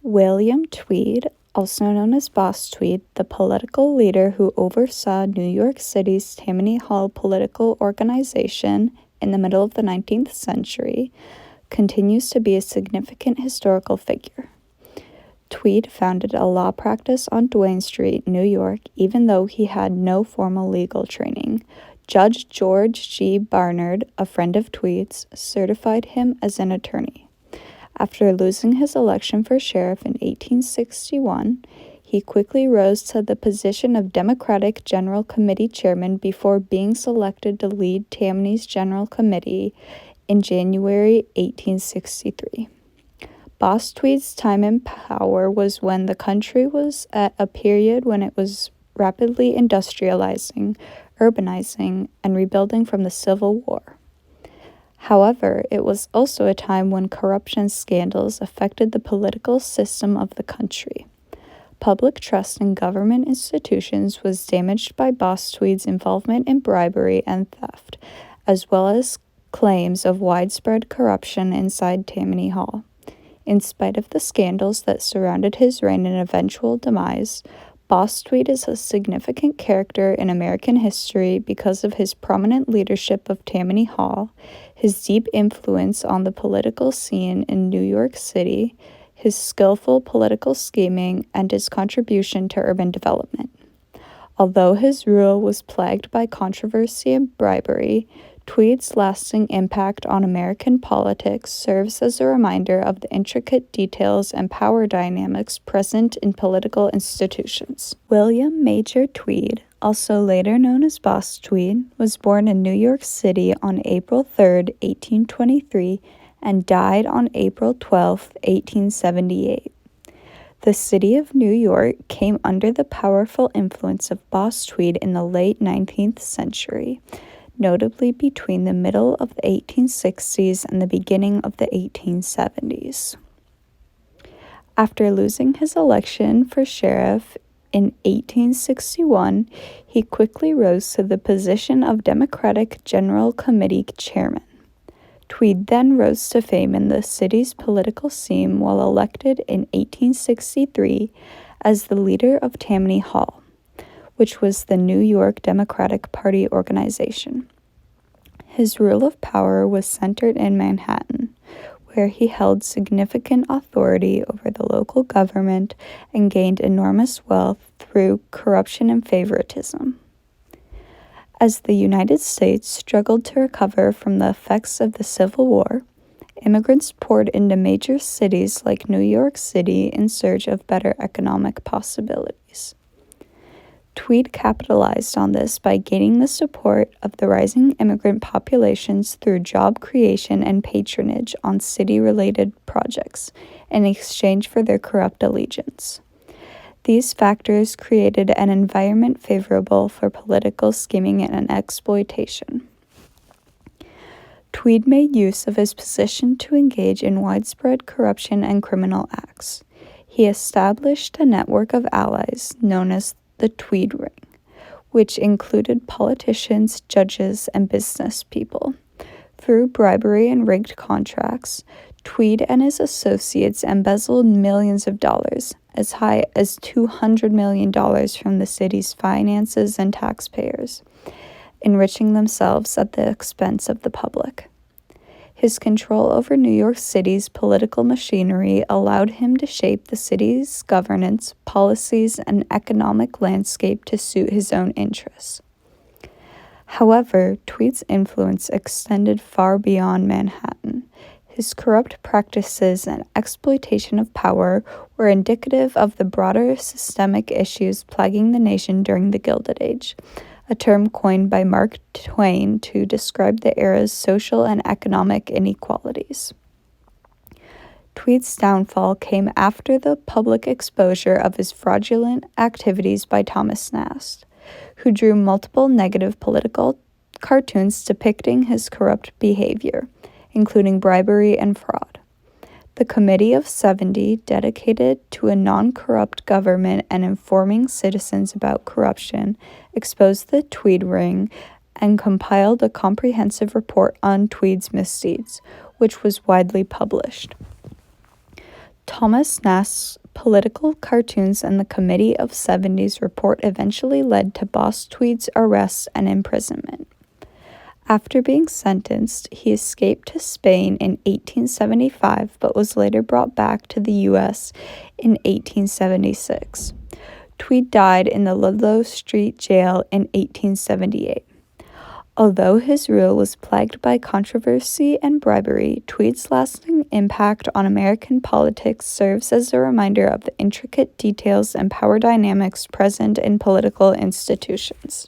William Tweed, also known as Boss Tweed, the political leader who oversaw New York City's Tammany Hall political organization in the middle of the 19th century, continues to be a significant historical figure. Tweed founded a law practice on Duane Street, New York, even though he had no formal legal training. Judge George G. Barnard, a friend of Tweed's, certified him as an attorney. After losing his election for sheriff in 1861, he quickly rose to the position of Democratic General Committee chairman before being selected to lead Tammany's General Committee in January 1863. Boss Tweed's time in power was when the country was at a period when it was rapidly industrializing, urbanizing, and rebuilding from the Civil War. However, it was also a time when corruption scandals affected the political system of the country. Public trust in government institutions was damaged by Boss Tweed's involvement in bribery and theft, as well as claims of widespread corruption inside Tammany Hall. In spite of the scandals that surrounded his reign and eventual demise, Boss Tweed is a significant character in American history because of his prominent leadership of Tammany Hall, his deep influence on the political scene in New York City, his skillful political scheming, and his contribution to urban development. Although his rule was plagued by controversy and bribery, Tweed's lasting impact on American politics serves as a reminder of the intricate details and power dynamics present in political institutions. William Major Tweed, also later known as Boss Tweed, was born in New York City on April 3, 1823, and died on April 12, 1878. The city of New York came under the powerful influence of Boss Tweed in the late 19th century, notably between the middle of the 1860s and the beginning of the 1870s. After losing his election for sheriff in 1861, he quickly rose to the position of Democratic General Committee chairman. Tweed then rose to fame in the city's political scene while elected in 1863 as the leader of Tammany Hall, which was the New York Democratic Party organization. His rule of power was centered in Manhattan, where he held significant authority over the local government and gained enormous wealth through corruption and favoritism. As the United States struggled to recover from the effects of the Civil War, immigrants poured into major cities like New York City in search of better economic possibilities. Tweed capitalized on this by gaining the support of the rising immigrant populations through job creation and patronage on city-related projects in exchange for their corrupt allegiance. These factors created an environment favorable for political scheming and exploitation. Tweed made use of his position to engage in widespread corruption and criminal acts. He established a network of allies known as the Tweed Ring, which included politicians, judges, and business people. Through bribery and rigged contracts, Tweed and his associates embezzled millions of dollars, as high as $200 million from the city's finances and taxpayers, enriching themselves at the expense of the public. His control over New York City's political machinery allowed him to shape the city's governance, policies, and economic landscape to suit his own interests. However, Tweed's influence extended far beyond Manhattan. His corrupt practices and exploitation of power were indicative of the broader systemic issues plaguing the nation during the Gilded Age, a term coined by Mark Twain to describe the era's social and economic inequalities. Tweed's downfall came after the public exposure of his fraudulent activities by Thomas Nast, who drew multiple negative political cartoons depicting his corrupt behavior, including bribery and fraud. The Committee of 70, dedicated to a non-corrupt government and informing citizens about corruption, exposed the Tweed Ring and compiled a comprehensive report on Tweed's misdeeds, which was widely published. Thomas Nast's political cartoons and the Committee of 70s report eventually led to Boss Tweed's arrest and imprisonment. After being sentenced, he escaped to Spain in 1875 but was later brought back to the U.S. in 1876. Tweed died in the Ludlow Street Jail in 1878. Although his rule was plagued by controversy and bribery, Tweed's lasting impact on American politics serves as a reminder of the intricate details and power dynamics present in political institutions.